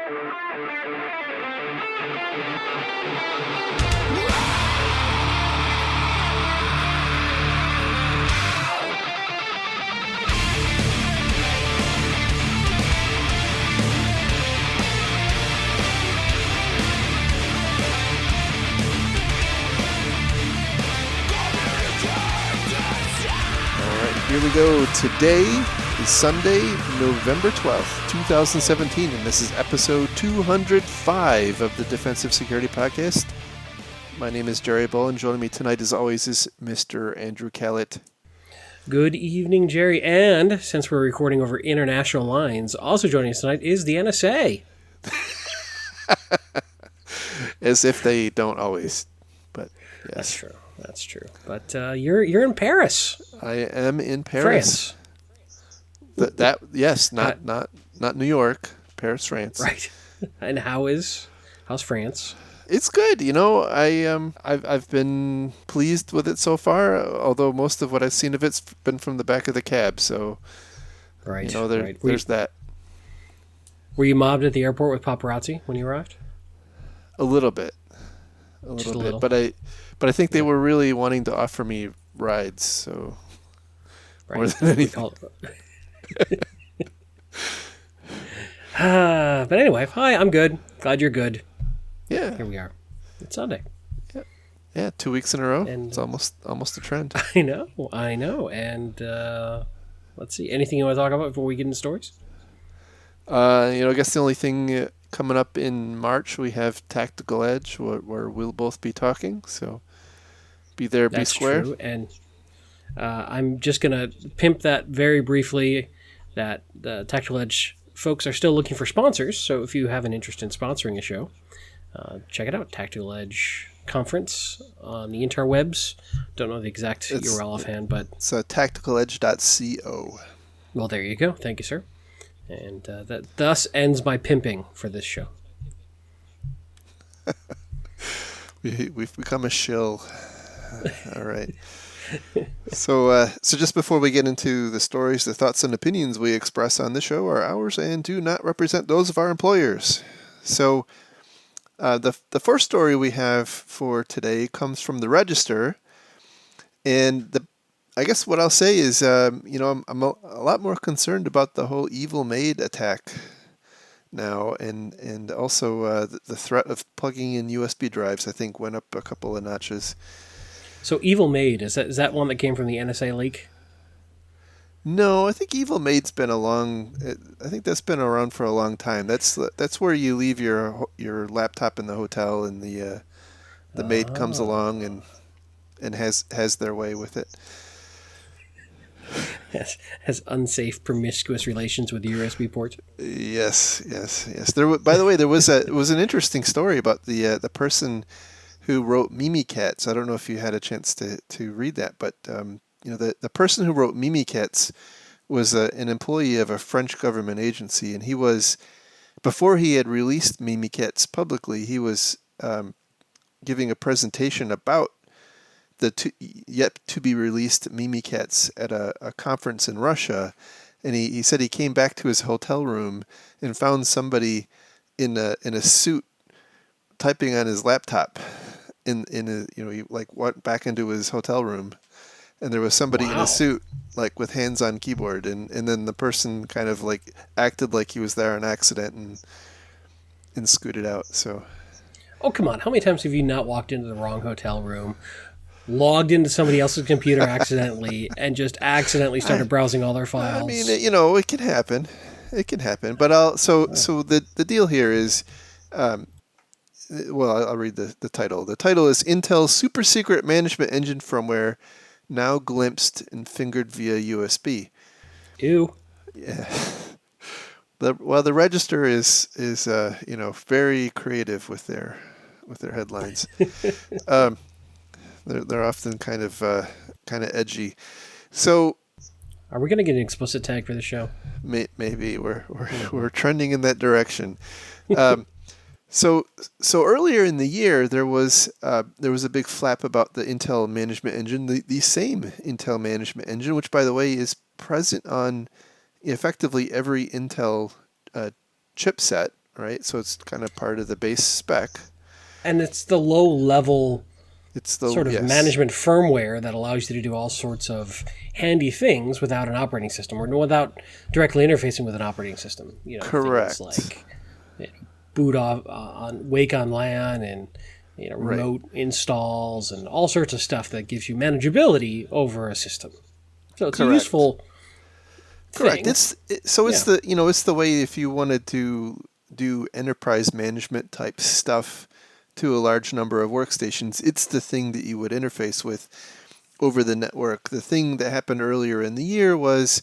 Here we go. Today is Sunday, November 12th, 2017, and this is episode 205 of the Defensive Security Podcast. My name is Jerry Bull, and joining me tonight, as always, is Mr. Andrew Callett. Good evening, Jerry. And since we're recording over international lines, also joining us tonight is the NSA. As if they don't always, but yes. That's true. That's true. But you're in Paris. I am in Paris. France. Yes, not New York, Paris, France. Right. And how's France? It's good. You know, I've been pleased with it so far, although most of what I've seen of it's been from the back of the cab. So, right. You know, there's that. Were you mobbed at the airport with paparazzi when you arrived? A little bit. A little bit. But I think they were really wanting to offer me rides, so right. More than anything. But anyway, hi, I'm good. Glad you're good. Yeah. Here we are. It's Sunday. Yeah, 2 weeks in a row. And it's almost a trend. I know. And let's see. Anything you want to talk about before we get into stories? I guess the only thing coming up in March, we have Tactical Edge, where we'll both be talking. So be there, be square. That's true. And I'm just going to pimp that very briefly, that the Tactical Edge folks are still looking for sponsors. So if you have an interest in sponsoring a show, check it out. Tactical Edge Conference on the interwebs. Don't know the exact URL offhand, but it's tacticaledge.co. Well, there you go. Thank you, sir. And that thus ends my pimping for this show. We've become a shill. All right. So just before we get into the stories, the thoughts and opinions we express on the show are ours and do not represent those of our employers. So the first story we have for today comes from the Register, and I guess what I'll say is, I'm a lot more concerned about the whole Evil Maid attack now, and also the threat of plugging in USB drives, I think, went up a couple of notches. So Evil Maid, is that one that came from the NSA leak? No, I think Evil Maid's been I think that's been around for a long time. That's where you leave your laptop in the hotel, and the maid comes along and has their way with it. Has unsafe, promiscuous relations with the USB port. Yes. By the way, it was an interesting story about the person who wrote Mimikatz. I don't know if you had a chance to read that, but the person who wrote Mimikatz was an employee of a French government agency, and he was, before he had released Mimikatz publicly, he was giving a presentation about the yet to be released Mimikatz at a conference in Russia, and he said he came back to his hotel room and found somebody in a suit typing on his laptop. He went back into his hotel room, and there was somebody in a suit with hands on keyboard, and then the person kind of acted like he was there on accident and scooted out. So, oh come on! How many times have you not walked into the wrong hotel room, logged into somebody else's computer accidentally, and just accidentally started browsing all their files? I mean, it can happen. It can happen. But so the deal here is, I'll read the title. The title is Intel's Super Secret Management Engine Firmware Now Glimpsed and Fingered via USB. Ew. Yeah. The Register is very creative with their headlines. They're often kind of edgy. So, are we going to get an explicit tag for the show? Maybe we're trending in that direction. So earlier in the year there was a big flap about the Intel Management Engine, the same Intel Management Engine, which by the way is present on effectively every Intel chipset right? So it's kind of part of the base spec. And it's the low level It's the sort of yes, management firmware that allows you to do all sorts of handy things without an operating system or without directly interfacing with an operating system. Things correct, like boot off on Wake on LAN and right, remote installs and all sorts of stuff that gives you manageability over a system. So it's a correct. useful Correct. thing. It's Yeah. the it's the way if you wanted to do enterprise management type stuff to a large number of workstations, it's the thing that you would interface with over the network. The thing that happened earlier in the year was,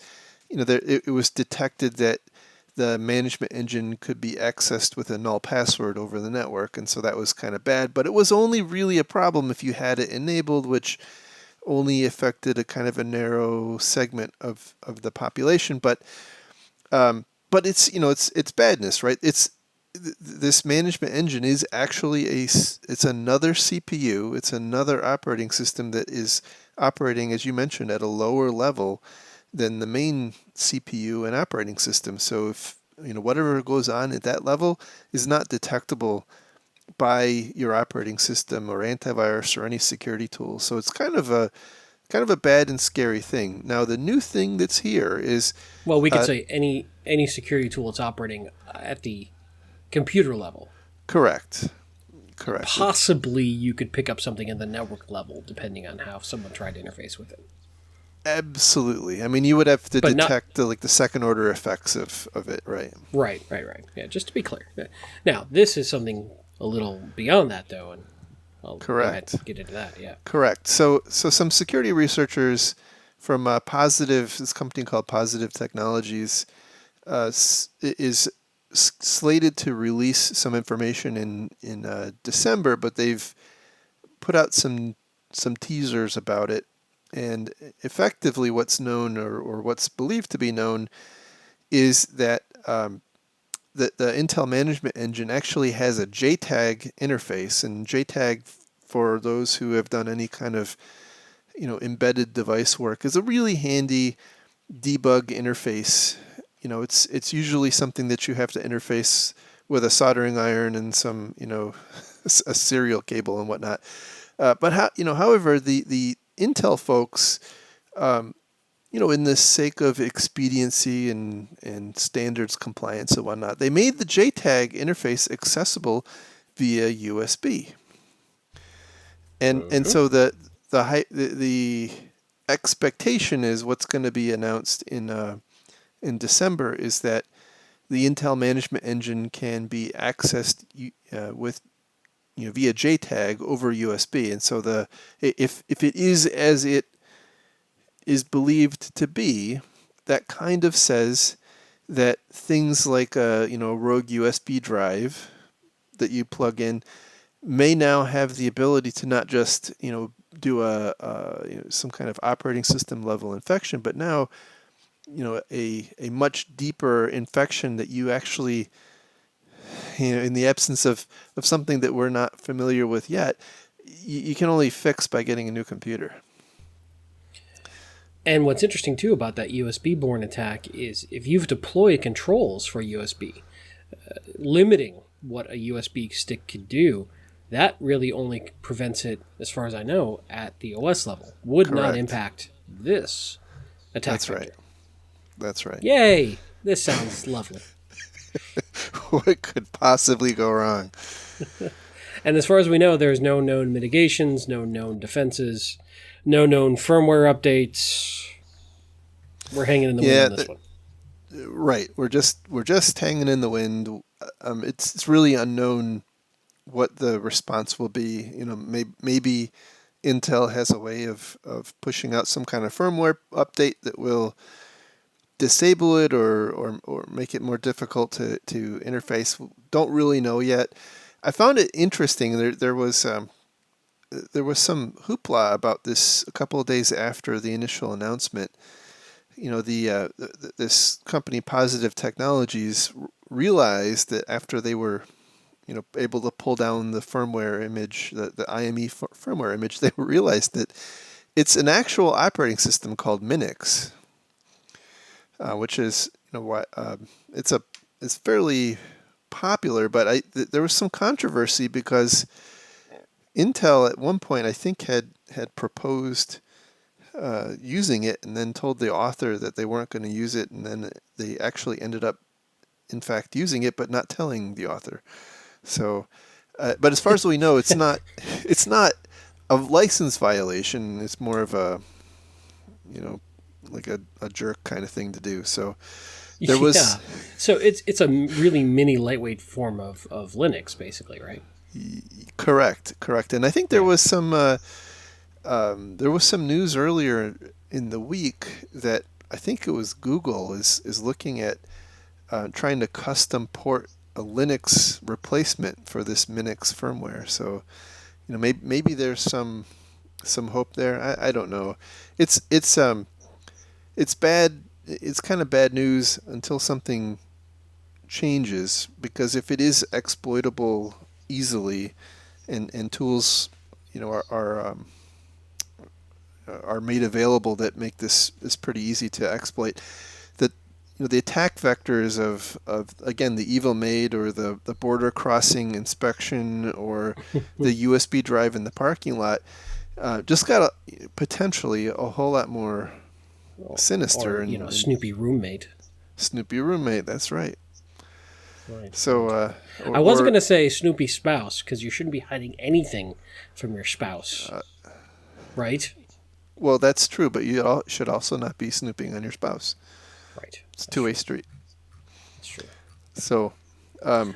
it was detected that the management engine could be accessed with a null password over the network, and so that was kind of bad. But it was only really a problem if you had it enabled, which only affected a kind of a narrow segment of the population. But it's it's badness, right? This management engine is actually it's another CPU, it's another operating system that is operating, as you mentioned, at a lower level than the main CPU and operating system. So if whatever goes on at that level is not detectable by your operating system or antivirus or any security tool. So it's kind of a bad and scary thing. Now the new thing that's here is Well, we could uh, say any security tool that's operating at the computer level. correct, correct. Possibly you could pick up something at the network level, depending on how someone tried to interface with it. Absolutely. I mean, you would have to But not detect the second order effects of it, right? right. Yeah, just to be clear. Now, this is something a little beyond that, though, and I'll go ahead Correct. and get into that. Yeah. Correct. So some security researchers from this company called Positive Technologies, is slated to release some information in December, but they've put out some teasers about it. And effectively, what's known or what's believed to be known is that the Intel Management Engine actually has a JTAG interface, and JTAG, for those who have done any kind of embedded device work, is a really handy debug interface. It's usually something that you have to interface with a soldering iron and some a serial cable and whatnot. However, the Intel folks, in the sake of expediency and standards compliance and whatnot, they made the JTAG interface accessible via USB. And Mm-hmm. so the expectation is what's going to be announced in December is that the Intel Management Engine can be accessed with via JTAG over USB. And so if it is as it is believed to be, that kind of says that things like a rogue USB drive that you plug in may now have the ability to not just do some kind of operating system level infection, but now a much deeper infection that you actually in the absence of something that we're not familiar with yet, you can only fix by getting a new computer. And what's interesting too about that USB borne attack is if you've deployed controls for USB, limiting what a USB stick can do, that really only prevents it, as far as I know, at the OS level. Would not Correct. impact this attack That's right. vector. That's right. Yay! This sounds lovely. What could possibly go wrong? And as far as we know, there's no known mitigations, no known defenses, no known firmware updates. We're hanging in the wind Yeah, on this one. right. We're just hanging in the wind. It's really unknown what the response will be. Maybe Intel has a way of pushing out some kind of firmware update that will disable it or make it more difficult to interface. Don't really know yet. I found it interesting. There was some hoopla about this a couple of days after the initial announcement. This company, Positive Technologies, realized that after they were able to pull down the firmware image, the IME firmware image, they realized that it's an actual operating system called Minix, which is what it's fairly popular, but there was some controversy because Intel at one point I think had proposed using it and then told the author that they weren't going to use it, and then they actually ended up in fact using it but not telling the author. So but as far as we know, it's not a license violation. It's more of a, you know, like a jerk kind of thing to do. So there Yeah. was So it's a really mini lightweight form of Linux, basically, right? correct, and I think Yeah. there was some news earlier in the week that I think it was Google is looking at trying to custom port a Linux replacement for this Minix firmware. So maybe there's some hope there. I don't know. It's bad. It's kind of bad news until something changes, because if it is exploitable easily, and tools are made available that make this pretty easy to exploit, that the attack vectors of again the evil maid, or the border crossing inspection, or the USB drive in the parking lot, just got potentially a whole lot more sinister, Or and Snoopy roommate. Snoopy roommate. That's right. Right. So Right. or, I wasn't or going to say Snoopy spouse because you shouldn't be hiding anything from your spouse, right? well, that's true, but should also not be snooping on your spouse. Right. It's a That's two-way true. street. That's true. So No,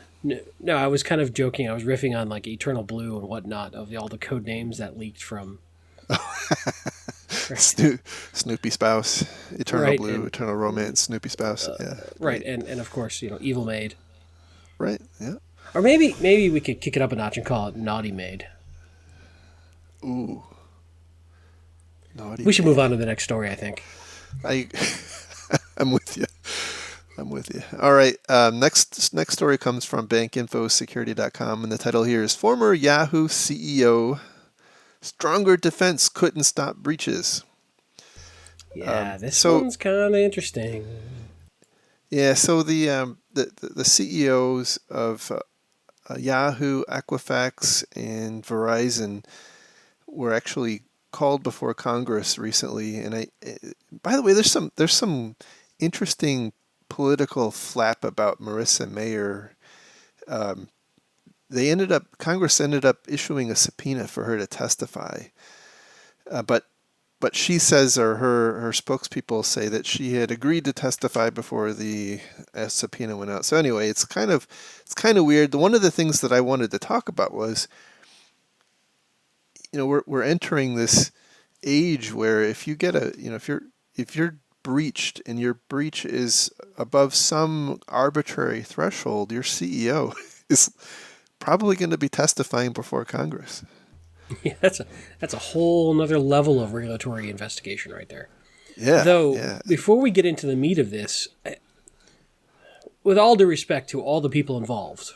no, I was kind of joking. I was riffing on like Eternal Blue and whatnot of all the code names that leaked from. Right. Snoopy spouse, Eternal Right. Blue, Eternal Romance, Snoopy spouse. Yeah, Right. And of course, Evil Maid. right. Yeah. Or maybe we could kick it up a notch and call it Naughty Maid. Ooh, naughty We should man. move on to the next story, I think. I I'm with you. I'm with you. All right. Next story comes from bankinfosecurity.com, and the title here is Former Yahoo CEO: Stronger Defense Couldn't Stop Breaches. Yeah, this So one's kind of interesting. yeah, so the CEOs of Yahoo, Equifax, and Verizon were actually called before Congress recently, and by the way, there's some interesting political flap about Marissa Mayer. Congress ended up issuing a subpoena for her to testify, but she says, or her spokespeople say, that she had agreed to testify before the subpoena went out. So anyway, it's kind of weird. One of the things that I wanted to talk about was, we're entering this age where if you get if you're breached, and your breach is above some arbitrary threshold, your CEO is probably going to be testifying before Congress. Yeah, that's a whole nother level of regulatory investigation right there. Yeah, Though, yeah. before we get into the meat of this, with all due respect to all the people involved,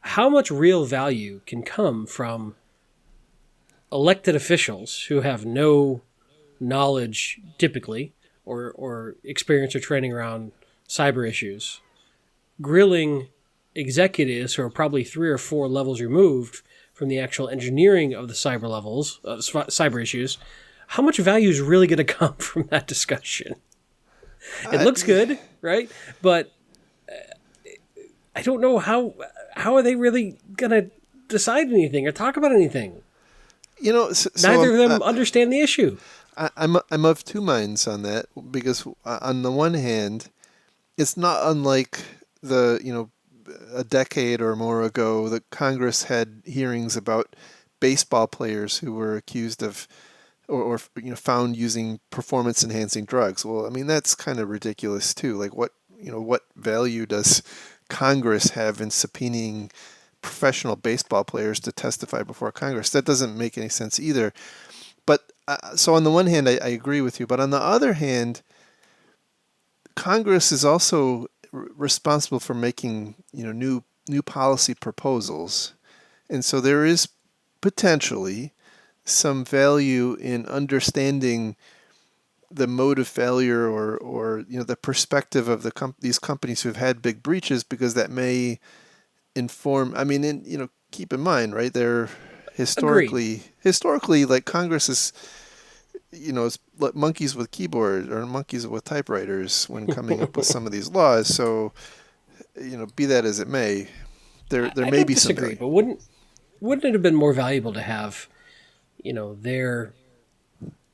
how much real value can come from elected officials who have no knowledge, typically, or experience or training around cyber issues, grilling executives who are probably 3 or 4 levels removed from the actual engineering of the cyber issues? How much value is really going to come from that discussion? It I, looks good, right? But I don't know how are they really going to decide anything or talk about anything. so Neither of them understand the issue. I'm of two minds on that, because on the one hand, it's not unlike a decade or more ago that Congress had hearings about baseball players who were accused of, or found using performance enhancing drugs. Well, I mean, that's kind of ridiculous too. Like, what value does Congress have in subpoenaing professional baseball players to testify before Congress? That doesn't make any sense either. But so on the one hand, I agree with you, but on the other hand, Congress is also responsible for making new policy proposals, and so there is potentially some value in understanding the mode of failure or the perspective of these companies who've had big breaches, because that may inform. I mean, keep in mind, right? They're Agreed. historically, like Congress is, it's like monkeys with keyboard or monkeys with typewriters when coming up with some of these laws. So, be that as it may, there I may don't be some disagree, value. but wouldn't it have been more valuable to have, their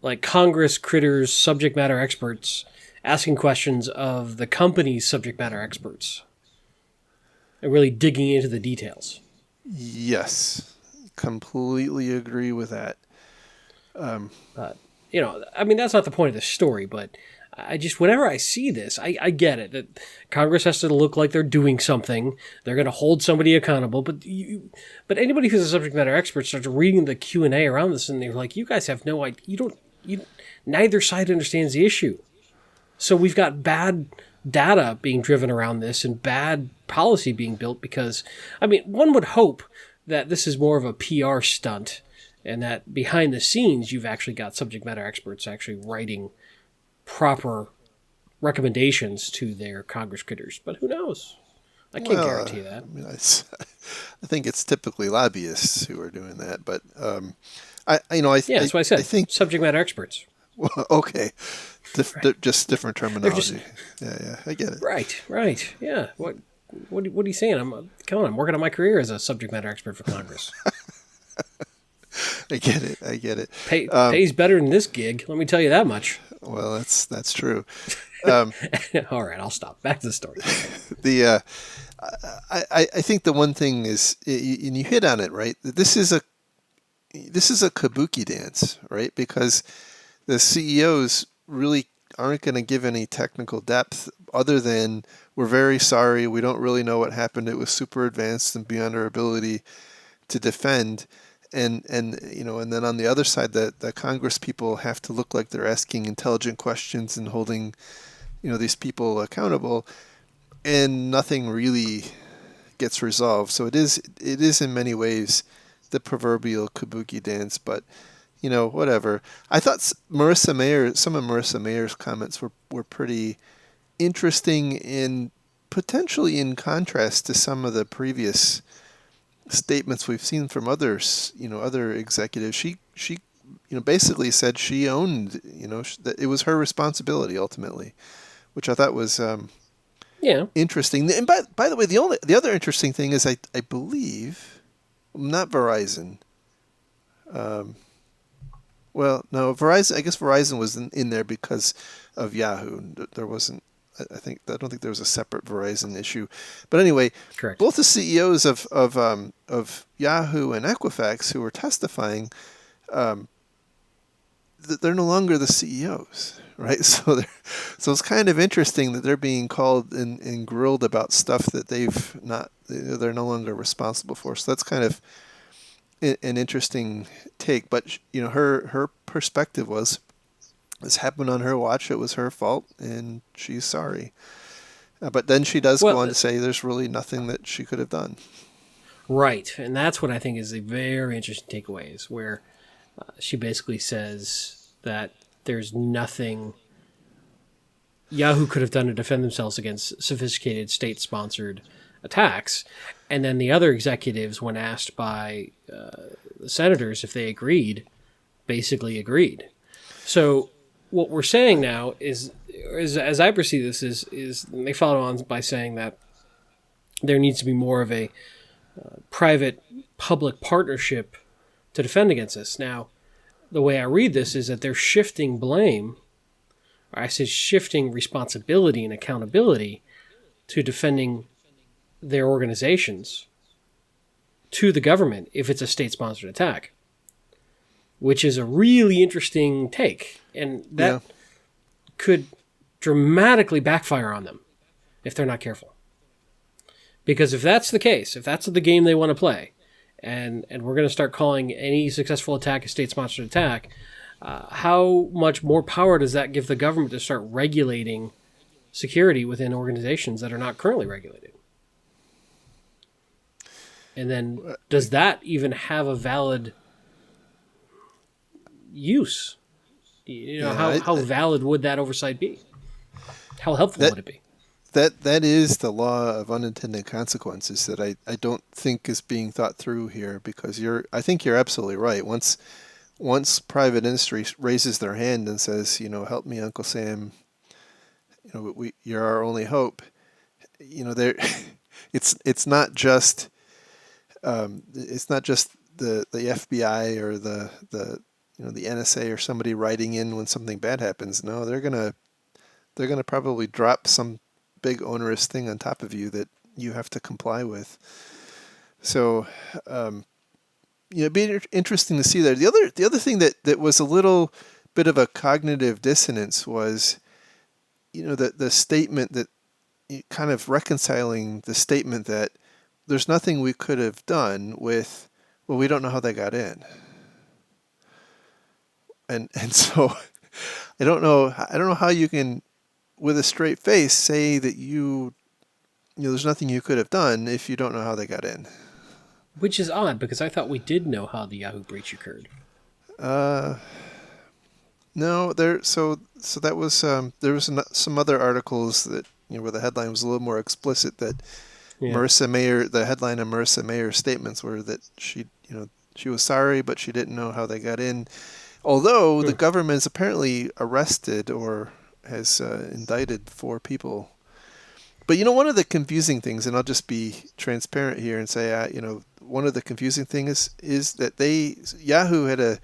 like Congress critters, subject matter experts asking questions of the company's subject matter experts and really digging into the details? Yes, completely agree with that. But, I mean, that's not the point of the story, but I just, whenever I see this, I get it that Congress has to look like they're doing something. They're going to hold somebody accountable. But anybody who's a subject matter expert starts reading the Q&A around this, and they're like, you guys have no idea. Neither side understands the issue. So we've got bad data being driven around this and bad policy being built because, I mean, one would hope that this is more of a PR stunt and that behind the scenes you've actually got subject matter experts actually writing proper recommendations to their Congress critters. But who knows? I can't Well, guarantee that. I mean, I think it's typically lobbyists who are doing that, but Yeah, that's what I I said. think Subject matter experts. well, okay, just different They're just terminology. Yeah, I get it. right. Yeah. What are you saying? Come on. I'm working on my career as a subject matter expert for Congress. I get it. Pays better than this gig. Let me tell you that much. Well, that's true. All right, I'll stop. Back to the story. The I think the one thing is, and you hit on it, right? This is a kabuki dance, right? Because the CEOs really aren't going to give any technical depth other than we're very sorry, we don't really know what happened. It was super advanced and beyond our ability to defend. And then on the other side, the Congress people have to look like they're asking intelligent questions and holding these people accountable, and nothing really gets resolved. So it is in many ways the proverbial kabuki dance, but whatever. I thought some of Marissa Mayer's comments were pretty interesting and potentially in contrast to some of the previous statements we've seen from others, other executives. She basically said she owned, that it was her responsibility ultimately, which I thought was Yeah. interesting. And by the way, the other interesting thing is I believe not Verizon. Well, no, Verizon. I guess Verizon was in there because of Yahoo. There wasn't. I don't think there was a separate Verizon issue. But anyway, Correct. both the CEOs of Yahoo and Equifax who were testifying, they're no longer the CEOs, right? So it's kind of interesting that they're being called and grilled about stuff that they're no longer responsible for. So that's kind of an interesting take. But her perspective was, this happened on her watch. It was her fault, and she's sorry. But then she does go Well, on to say there's really nothing that she could have done. right, and that's what I think is a very interesting takeaway is where she basically says that there's nothing Yahoo could have done to defend themselves against sophisticated state-sponsored attacks, and then the other executives, when asked by the senators if they agreed, basically agreed. So what we're saying now is as I perceive this, is they follow on by saying that there needs to be more of a private-public partnership to defend against this. Now, the way I read this is that they're shifting blame, or I say shifting responsibility and accountability to defending their organizations to the government if it's a state-sponsored attack, which is a really interesting take. And that could dramatically backfire on them if they're not careful. Because if that's the case, if that's the game they want to play, and we're going to start calling any successful attack a state-sponsored attack, how much more power does that give the government to start regulating security within organizations that are not currently regulated? And then does that even have a valid use? Yeah, how valid would that oversight be? How helpful that would it be? that is the law of unintended consequences that I don't think is being thought through here, because I think you're absolutely right. Once private industry raises their hand and says, help me, Uncle Sam, you're our only hope. There, it's not just the FBI or the NSA or somebody writing in when something bad happens. No, they're gonna probably drop some big onerous thing on top of you that you have to comply with. So, it'd be interesting to see that. The other thing that was a little bit of a cognitive dissonance was, the statement that, kind of reconciling the statement that there's nothing we could have done with, well, we don't know how they got in. And so I don't know how you can, with a straight face, say that there's nothing you could have done if you don't know how they got in. Which is odd, because I thought we did know how the Yahoo breach occurred. No, so that was, there was some other articles that, where the headline was a little more explicit, that Yeah. Marissa Mayer, the headline of Marissa Mayer's statements were that she was sorry, but she didn't know how they got in. Although the government's apparently arrested or has indicted 4 people. But one of the confusing things, and I'll just be transparent here and say, one of the confusing things is that Yahoo had a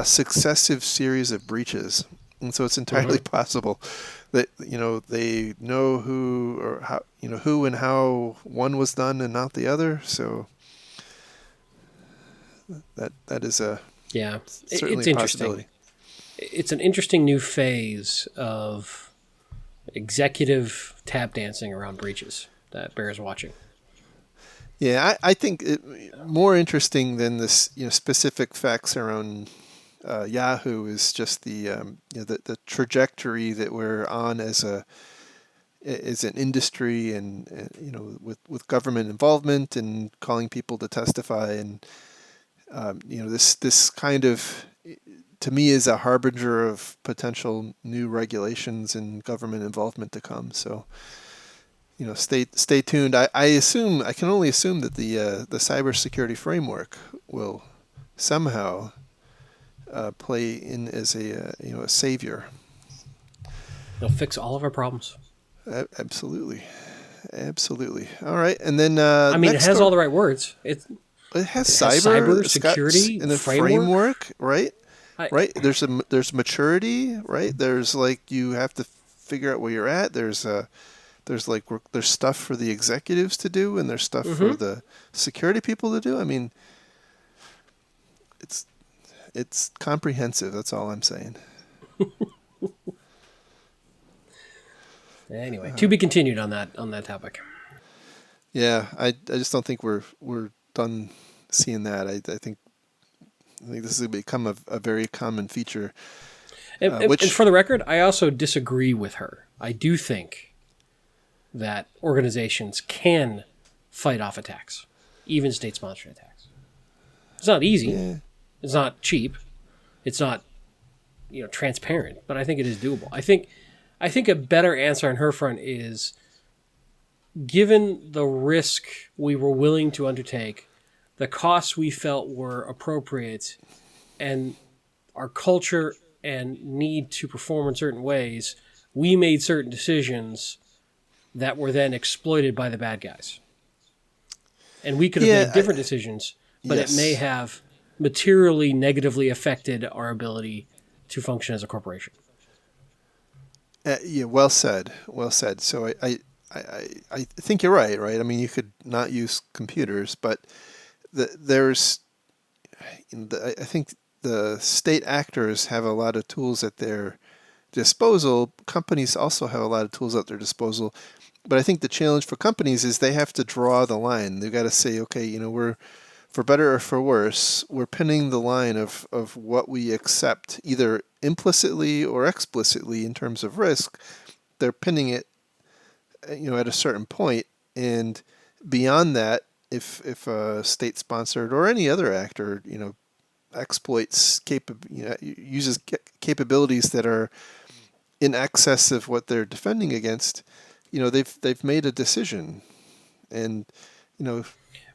successive series of breaches, and so it's entirely possible that they know who or how who and how one was done and not the other. So that is Yeah, certainly it's a interesting. possibility. It's an interesting new phase of executive tap dancing around breaches that bears watching. Yeah, I think more interesting than this specific facts around Yahoo is just the trajectory that we're on as an industry, and with government involvement and calling people to testify, and this kind of, to me, is a harbinger of potential new regulations and government involvement to come. So stay tuned. I can only assume that the cybersecurity framework will somehow play in as a savior. It'll fix all of our problems. Absolutely. All right, and then I mean, it next has story. all the right words. It has it has cyber, cyber it's got security in a framework. right? I, Right. There's maturity, right? There's, like, you have to figure out where you're at. There's stuff for the executives to do, and there's stuff for the security people to do. I mean, it's comprehensive. That's all I'm saying. Anyway, to be continued on that topic. Yeah, I just don't think we're done seeing that. I think this has become a very common feature. And for the record, I also disagree with her. I do think that organizations can fight off attacks, even state-sponsored attacks. It's not easy. Yeah. It's not cheap. It's not transparent, but I think it is doable. I think a better answer on her front is, given the risk we were willing to undertake, the costs we felt were appropriate, and our culture and need to perform in certain ways, we made certain decisions that were then exploited by the bad guys. And we could have made different decisions, but yes. It may have materially negatively affected our ability to function as a corporation. Yeah, well said. So I think you're right. I mean, you could not use computers, but I think the state actors have a lot of tools at their disposal. Companies also have a lot of tools at their disposal. But I think the challenge for companies is they have to draw the line. They've got to say, okay, we're, for better or for worse, we're pinning the line of what we accept, either implicitly or explicitly in terms of risk. They're pinning it, at a certain point, and beyond that, if a state-sponsored or any other actor, exploits uses capabilities that are in excess of what they're defending against, they've made a decision, and you know,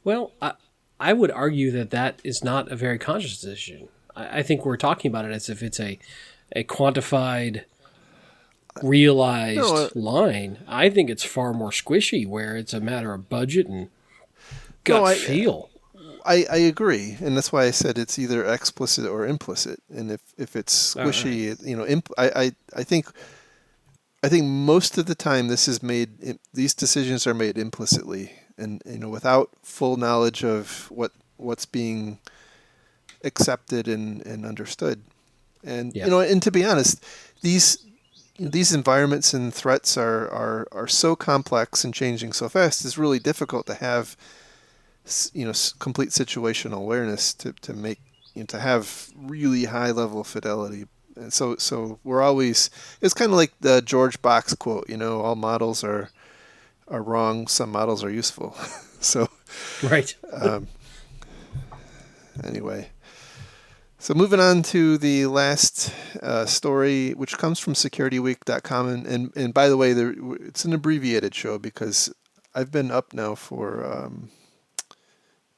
Well, I would argue that that is not a very conscious decision. I think we're talking about it as if it's a quantified, no, realized line. I think it's far more squishy, where it's a matter of budget and no, gut feel. I agree, and that's why I said it's either explicit or implicit. And if it's All right. squishy, I think most of the time these decisions are made implicitly, and without full knowledge of what's being accepted and understood. And Yeah. and to be honest, these environments and threats are so complex and changing so fast. It's really difficult to have complete situational awareness to make to have really high level fidelity. And so we're always, it's kind of like the George Box quote, all models are wrong, some models are useful. So Right. anyway, so moving on to the last story, which comes from SecurityWeek.com, and by the way, it's an abbreviated show because I've been up now for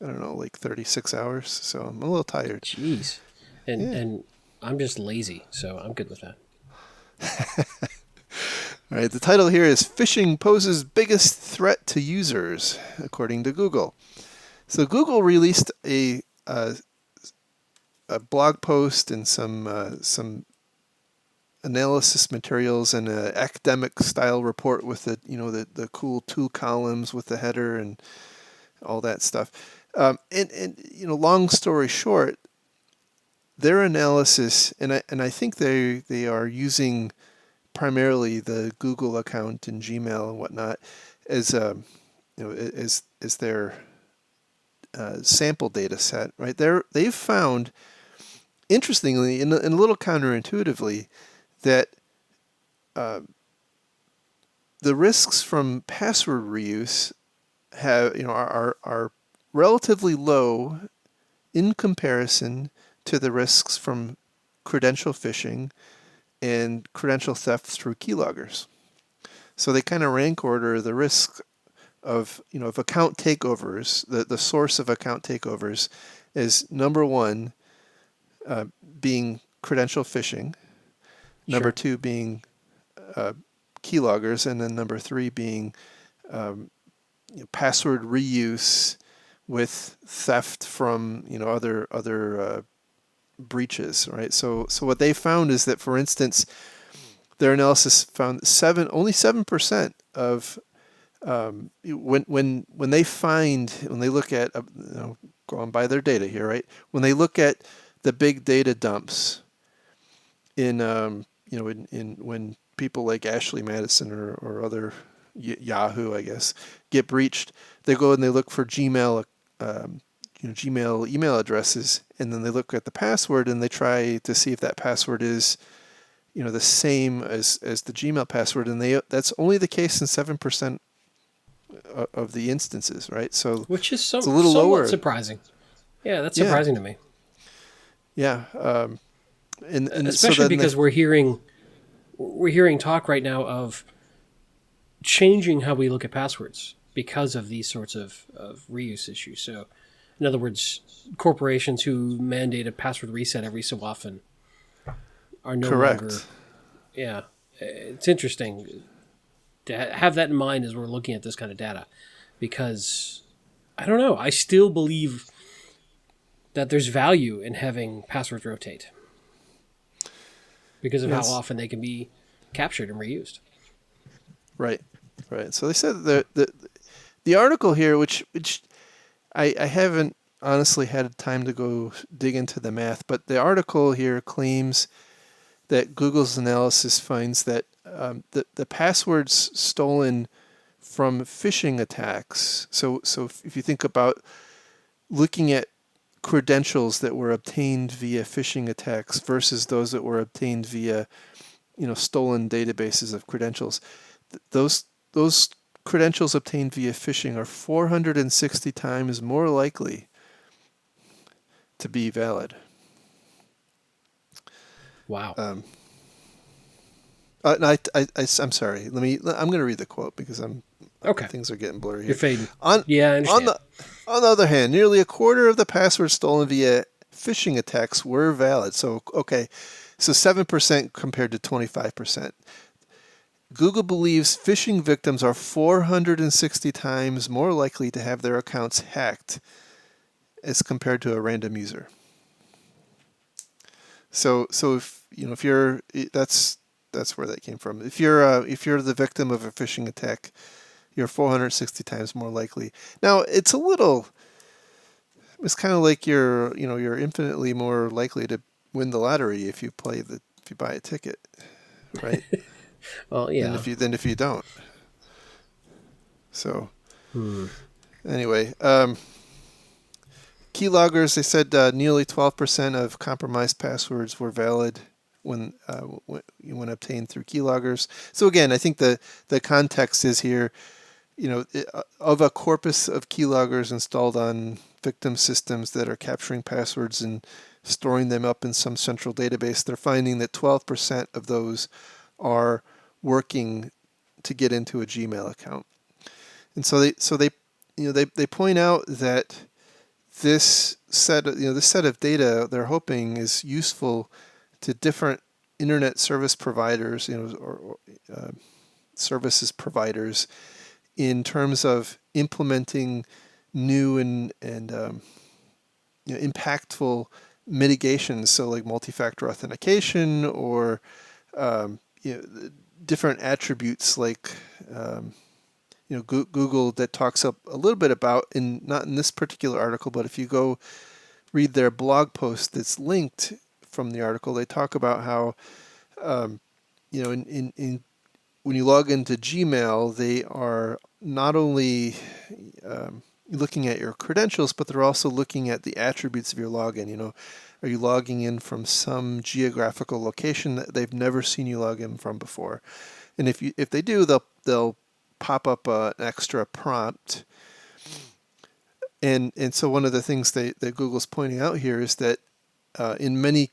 I don't know, like 36 hours, so I'm a little tired. Jeez. And Yeah. and I'm just lazy, so I'm good with that. All right. The title here is "Phishing Poses Biggest Threat to Users," according to Google. So Google released a blog post and some analysis materials and an academic style report with the cool two columns with the header and all that stuff. And long story short, their analysis, and I think they are using primarily the Google account and Gmail and whatnot as as their sample data set. Right, they've found, interestingly, and a little counterintuitively, that the risks from password reuse are relatively low in comparison to the risks from credential phishing and credential theft through keyloggers. So they kind of rank order the risk of account takeovers, the source of account takeovers, is number one being credential phishing, number Sure. two being keyloggers, and then number three being password reuse with theft from other breaches, right? So what they found is that, for instance, their analysis found only 7% of when they look at going by their data here, right? When they look at the big data dumps in in when people like Ashley Madison or other Yahoo, I guess, get breached, they go and they look for Gmail, Gmail email addresses, and then they look at the password and they try to see if that password is the same as the Gmail password, and that's only the case in 7% of the instances, right? So Which is it's a little somewhat lower. surprising. Yeah, that's Yeah, surprising to me. yeah, and so Especially then because we're hearing talk right now of changing how we look at passwords because of these sorts of reuse issues. So, in other words, corporations who mandate a password reset every so often are no longer. correct. Yeah, it's interesting to have that in mind as we're looking at this kind of data, because I don't know. I still believe that there's value in having passwords rotate because of how Yes, often they can be captured and reused. right, right. So they said the article here, which I haven't honestly had time to go dig into the math, but the article here claims that Google's analysis finds that the passwords stolen from phishing attacks. So if you think about looking at credentials that were obtained via phishing attacks versus those that were obtained via stolen databases of credentials, those credentials obtained via phishing are 460 times more likely to be valid. Wow. No, I'm sorry. I'm going to read the quote because Okay. things are getting blurry You're here. fading. On Yeah, I on understand. the on the other hand, nearly a quarter of the passwords stolen via phishing attacks were valid. So okay, so 7% compared to 25%. Google believes phishing victims are 460 times more likely to have their accounts hacked as compared to a random user. So if you know if you're that's where that came from. If you're the victim of a phishing attack, you're 460 times more likely. Now it's kind of like you're infinitely more likely to win the lottery if you buy a ticket, right? Well, than yeah. if you don't. So Hmm. anyway, keyloggers, they said nearly 12% of compromised passwords were valid when obtained through keyloggers. So again, I think the context is here, of a corpus of keyloggers installed on victim systems that are capturing passwords and storing them up in some central database, they're finding that 12% of those are working to get into a Gmail account. And they point out that this set of data they're hoping is useful to different internet service providers, or services providers, in terms of implementing new and impactful mitigations. So like multi-factor authentication, or different attributes like Google, that talks up a little bit about, not in this particular article, but if you go read their blog post that's linked from the article, they talk about how in when you log into Gmail, they are not only looking at your credentials, but they're also looking at the attributes of your login. Are you logging in from some geographical location that they've never seen you log in from before? And if they do, they'll pop up an extra prompt. And so one of the things that Google's pointing out here is that in many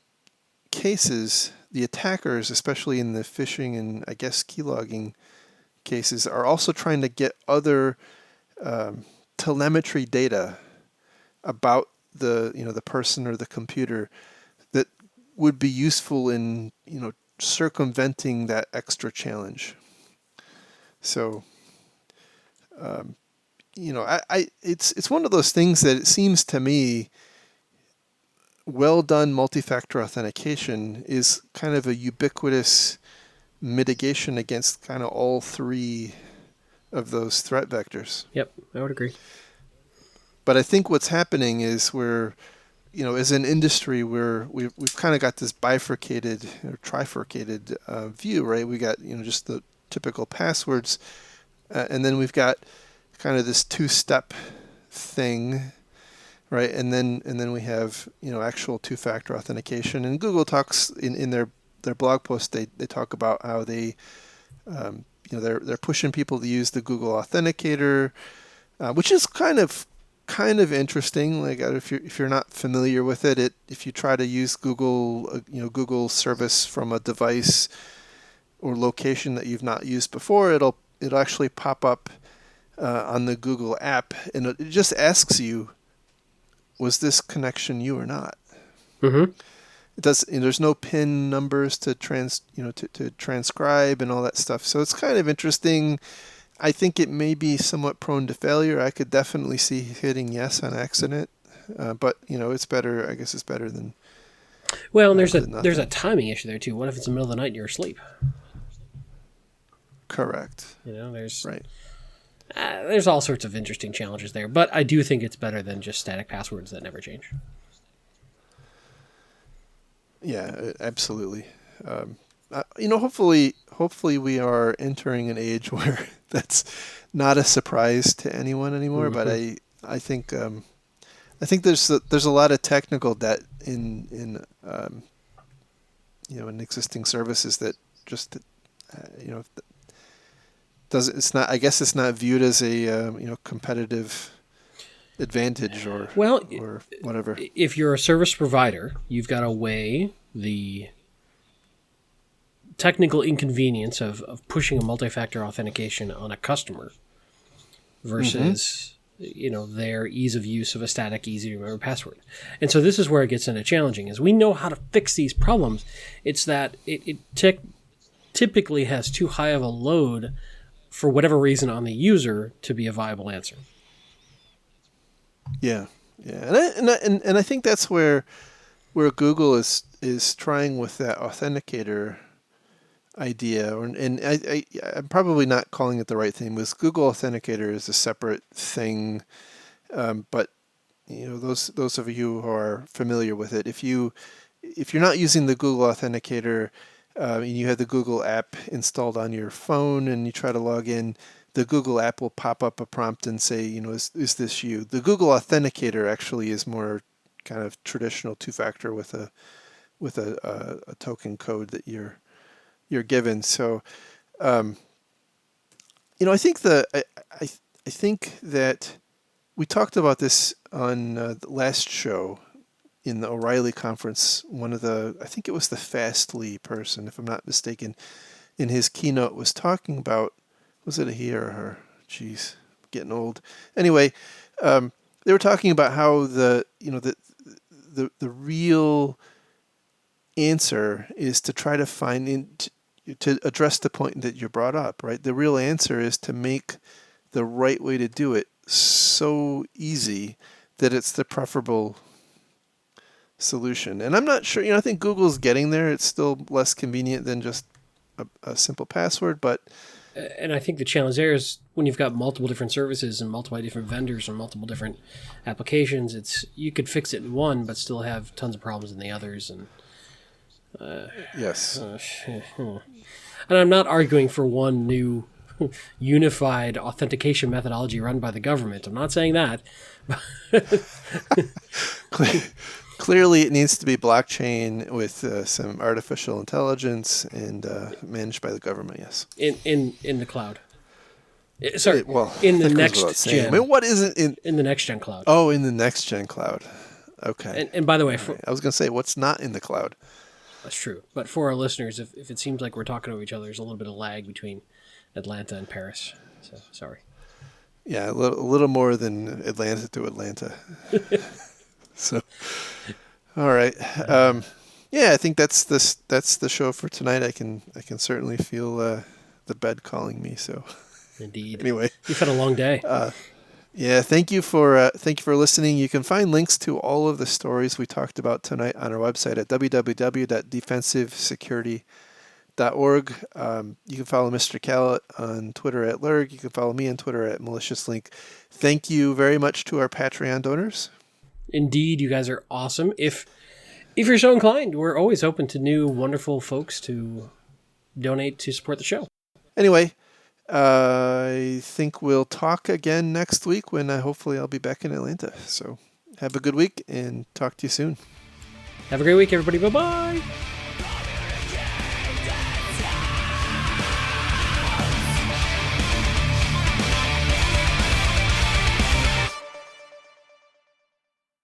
cases, the attackers, especially in the phishing and I guess keylogging cases, are also trying to get other telemetry data about the person or the computer that would be useful in circumventing that extra challenge. So it's one of those things that it seems to me, well done multi-factor authentication is kind of a ubiquitous mitigation against kind of all three of those threat vectors. Yep, I would agree. But I think what's happening is as an industry, we've kind of got this bifurcated or trifurcated view, right? We got just the typical passwords, and then we've got kind of this two-step thing, right? And then we have actual two-factor authentication. And Google talks in their blog post, they talk about how they they're pushing people to use the Google Authenticator, which is kind of interesting. Like if you're not familiar with it, if you try to use Google service from a device or location that you've not used before, it'll actually pop up on the Google app, and it just asks you, was this connection you or not? Mm-hmm. It does. There's no PIN numbers to to transcribe and all that stuff. So it's kind of interesting. I think it may be somewhat prone to failure. I could definitely see hitting yes on accident, but it's better. I guess it's better than. Well, and than there's a nothing. timing issue there too. What if it's the middle of the night and you're asleep? Correct. There's Right. there's all sorts of interesting challenges there, but I do think it's better than just static passwords that never change. Yeah, absolutely. Hopefully we are entering an age where that's not a surprise to anyone anymore. But Mm-hmm. I think there's a lot of technical debt in existing services that just doesn't it's not I guess it's not viewed as a competitive advantage Well, or whatever. if you're a service provider, you've got to weigh the technical inconvenience of pushing a multi-factor authentication on a customer versus their ease of use of a static, easy to remember password. And so this is where it gets into challenging, is we know how to fix these problems. It's that it typically has too high of a load for whatever reason on the user to be a viable answer. Yeah. And I think that's where Google is trying with that authenticator idea, and I'm probably not calling it the right thing, because Google Authenticator is a separate thing, but those of you who are familiar with it, if you're not using the Google Authenticator, and you have the Google app installed on your phone and you try to log in, the Google app will pop up a prompt and say, is this you? The Google Authenticator actually is more kind of traditional two-factor with a token code that you're given. So, I think I think that we talked about this on the last show in the O'Reilly conference. I think it was the Fastly person, if I'm not mistaken, in his keynote was talking about, was it a he or a her? Jeez, getting old. Anyway, they were talking about how the real answer is to try to to address the point that you brought up, right? The real answer is to make the right way to do it so easy that it's the preferable solution. And I'm not sure, I think Google's getting there. It's still less convenient than just a simple password, but... And I think the challenge there is when you've got multiple different services and multiple different vendors and multiple different applications, you could fix it in one, but still have tons of problems in the others. And yes. And I'm not arguing for one new unified authentication methodology run by the government. I'm not saying that. Clearly, it needs to be blockchain with some artificial intelligence and managed by the government. Yes. In the cloud. Sorry. Well, in the next gen. I mean, what is it in the next gen cloud? Oh, in the next gen cloud. Okay. And by the way, I was going to say, what's not in the cloud? That's true. But for our listeners, if it seems like we're talking to each other, there's a little bit of lag between Atlanta and Paris. So sorry. Yeah, a little more than Atlanta to Atlanta. So, all right. Yeah, I think that's the show for tonight. I can certainly feel the bed calling me. So, indeed. Anyway, you've had a long day. Yeah, thank you for listening. You can find links to all of the stories we talked about tonight on our website at www.defensivesecurity.org. You can follow Mr. Callett on Twitter at Lurg. You can follow me on Twitter at MaliciousLink. Thank you very much to our Patreon donors. Indeed, you guys are awesome. If you're so inclined, we're always open to new wonderful folks to donate to support the show. Anyway, I think we'll talk again next week when hopefully I'll be back in Atlanta. So have a good week and talk to you soon. Have a great week, everybody. Bye-bye.